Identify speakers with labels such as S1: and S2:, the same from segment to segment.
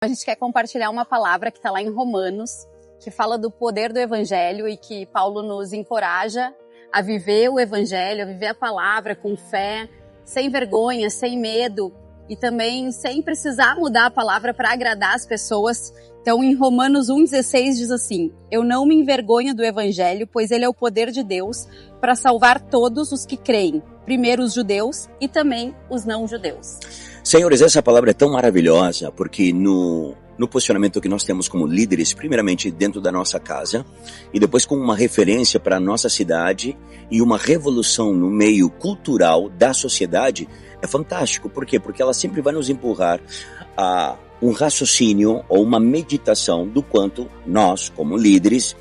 S1: A gente quer compartilhar uma palavra que está lá em Romanos, que fala do poder do Evangelho e que Paulo nos encoraja a viver o Evangelho, a viver a palavra com fé, sem vergonha, sem medo e também sem precisar mudar a palavra para agradar as pessoas. Então, em Romanos 1,16 diz assim: eu não me envergonho do Evangelho, pois ele é o poder de Deus para salvar todos os que creem, primeiro os judeus e também os não-judeus.
S2: Senhores, essa palavra é tão maravilhosa porque no posicionamento que nós temos como líderes, primeiramente dentro da nossa casa e depois com uma referência para a nossa cidade e uma revolução no meio cultural da sociedade, é fantástico. Por quê? Porque ela sempre vai nos empurrar a um raciocínio ou uma meditação do quanto nós, como líderes,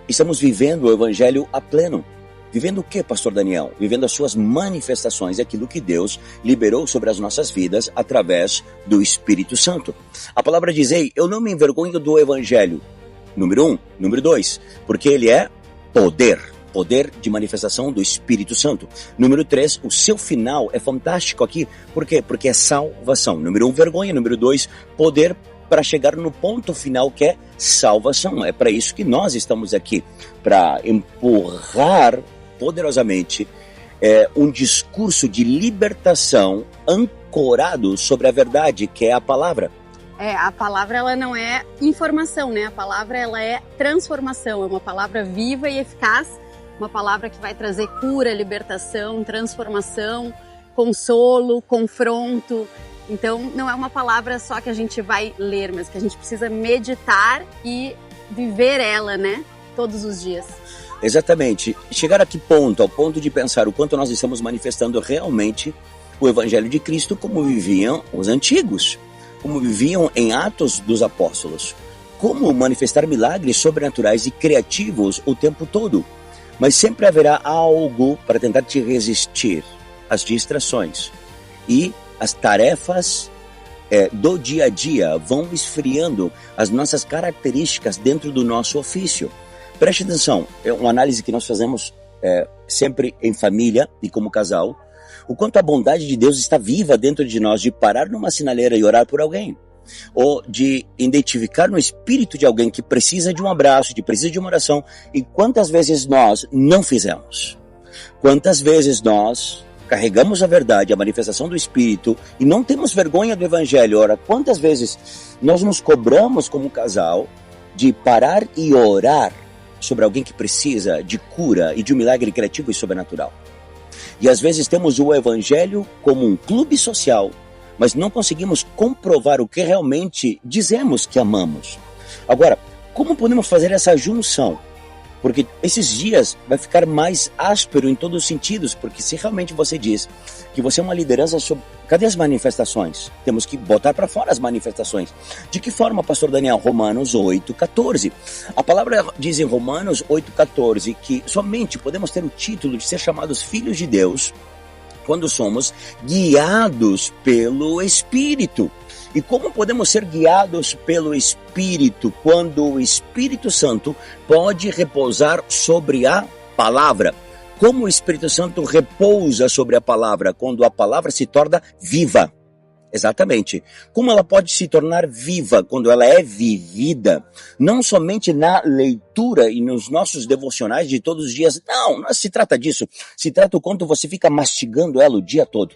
S2: estamos vivendo o Evangelho a pleno. Vivendo o que, pastor Daniel? Vivendo as suas manifestações, aquilo que Deus liberou sobre as nossas vidas através do Espírito Santo. A palavra diz: ei, eu não me envergonho do Evangelho. Número 1. Número 2, porque ele é poder de manifestação do Espírito Santo. Número 3, o seu final é fantástico aqui. Por quê? Porque é salvação. Número 1, vergonha. Número 2, poder para chegar no ponto final que é salvação. É para isso que nós estamos aqui, para empurrar poderosamente um discurso de libertação ancorado sobre a verdade, que é a palavra.
S1: A palavra ela não é informação, né? A palavra ela é transformação, é uma palavra viva e eficaz, uma palavra que vai trazer cura, libertação, transformação, consolo, confronto. Então não é uma palavra só que a gente vai ler, mas que a gente precisa meditar e viver ela, né? Todos os dias.
S2: Exatamente. Chegar a que ponto? Ao ponto de pensar o quanto nós estamos manifestando realmente o Evangelho de Cristo como viviam os antigos, como viviam em Atos dos Apóstolos, como manifestar milagres sobrenaturais e criativos o tempo todo. Mas sempre haverá algo para tentar te resistir às distrações. E as tarefas do dia a dia vão esfriando as nossas características dentro do nosso ofício. Preste atenção, é uma análise que nós fazemos sempre em família e como casal, o quanto a bondade de Deus está viva dentro de nós, de parar numa sinaleira e orar por alguém, ou de identificar no espírito de alguém que precisa de um abraço, que precisa de uma oração, e quantas vezes nós não fizemos, quantas vezes nós carregamos a verdade, a manifestação do Espírito e não temos vergonha do Evangelho. Ora, quantas vezes nós nos cobramos como casal de parar e orar sobre alguém que precisa de cura e de um milagre criativo e sobrenatural. E às vezes temos o Evangelho como um clube social, mas não conseguimos comprovar o que realmente dizemos que amamos. Agora, como podemos fazer essa junção? Porque esses dias vai ficar mais áspero em todos os sentidos, porque se realmente você diz que você é uma liderança sobre... Cadê as manifestações? Temos que botar para fora as manifestações. De que forma, pastor Daniel? Romanos 8,14. A palavra diz em Romanos 8,14 que somente podemos ter o título de ser chamados filhos de Deus quando somos guiados pelo Espírito. E como podemos ser guiados pelo Espírito quando o Espírito Santo pode repousar sobre a palavra? Como o Espírito Santo repousa sobre a palavra quando a palavra se torna viva? Exatamente. Como ela pode se tornar viva quando ela é vivida? Não somente na leitura e nos nossos devocionais de todos os dias. Não se trata disso. Se trata o quanto você fica mastigando ela o dia todo,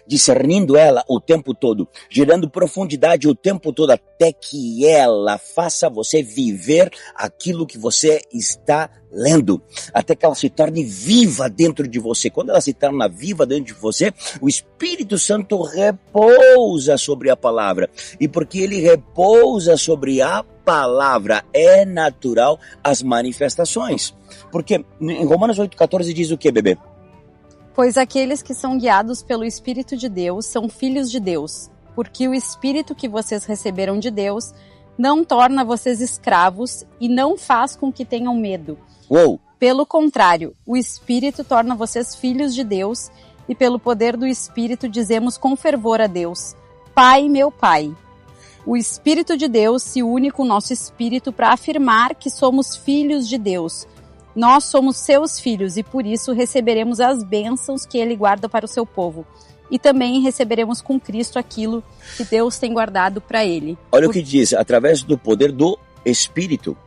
S2: discernindo ela o tempo todo, gerando profundidade o tempo todo, até que ela faça você viver aquilo que você está lendo, até que ela se torne viva dentro de você. Quando ela se torna viva dentro de você, o Espírito Santo repousa sobre a palavra, e porque ele repousa sobre a palavra, é natural as manifestações. Porque em Romanos 8,14 diz o que, bebê?
S1: Pois aqueles que são guiados pelo Espírito de Deus são filhos de Deus, porque o Espírito que vocês receberam de Deus não torna vocês escravos e não faz com que tenham medo.
S2: Uou.
S1: Pelo contrário, o Espírito torna vocês filhos de Deus e pelo poder do Espírito dizemos com fervor a Deus: Pai, meu Pai. O Espírito de Deus se une com o nosso espírito para afirmar que somos filhos de Deus. Nós somos seus filhos e por isso receberemos as bênçãos que ele guarda para o seu povo. e também receberemos com Cristo aquilo que Deus tem guardado para Ele.
S2: Olha o que diz, através do poder do Espírito.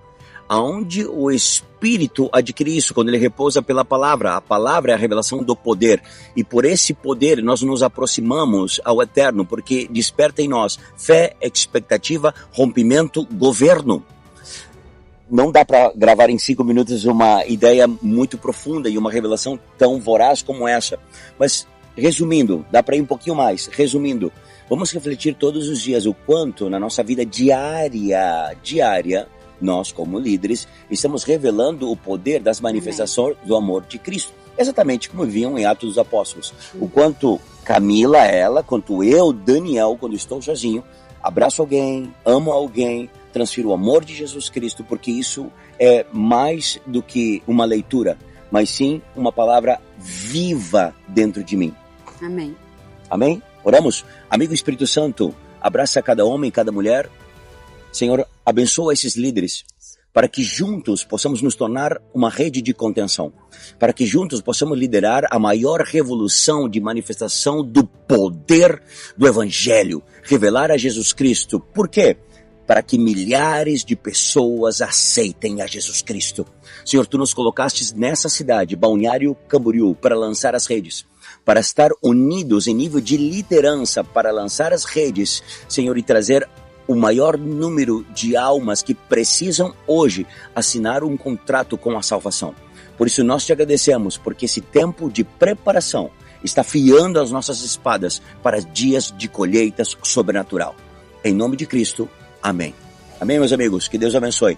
S2: Aonde o Espírito adquire isso? Quando ele repousa pela palavra. A palavra é a revelação do poder. E por esse poder nós nos aproximamos ao Eterno, porque desperta em nós fé, expectativa, rompimento, governo. Não dá para gravar em 5 minutos uma ideia muito profunda e uma revelação tão voraz como essa. Mas, resumindo, dá para ir um pouquinho mais. Resumindo, vamos refletir todos os dias o quanto na nossa vida diária, nós, como líderes, estamos revelando o poder das manifestações do amor de Cristo. Exatamente como viam em Atos dos Apóstolos. O quanto Camila, quanto eu, Daniel, quando estou sozinho, abraço alguém, amo alguém, transfiro o amor de Jesus Cristo, porque isso é mais do que uma leitura, mas sim uma palavra viva dentro de mim.
S1: Amém.
S2: Amém? Oramos? Amigo Espírito Santo, abraça cada homem, cada mulher. Senhor, abençoa esses líderes, para que juntos possamos nos tornar uma rede de contenção, para que juntos possamos liderar a maior revolução de manifestação do poder do Evangelho, revelar a Jesus Cristo. Por quê? Para que milhares de pessoas aceitem a Jesus Cristo. Senhor, Tu nos colocastes nessa cidade, Balneário Camboriú, para lançar as redes, para estar unidos em nível de liderança, para lançar as redes, Senhor, e trazer o maior número de almas que precisam hoje assinar um contrato com a salvação. Por isso nós te agradecemos, porque esse tempo de preparação está afiando as nossas espadas para dias de colheitas sobrenatural. Em nome de Cristo, amém. Amém, meus amigos. Que Deus abençoe.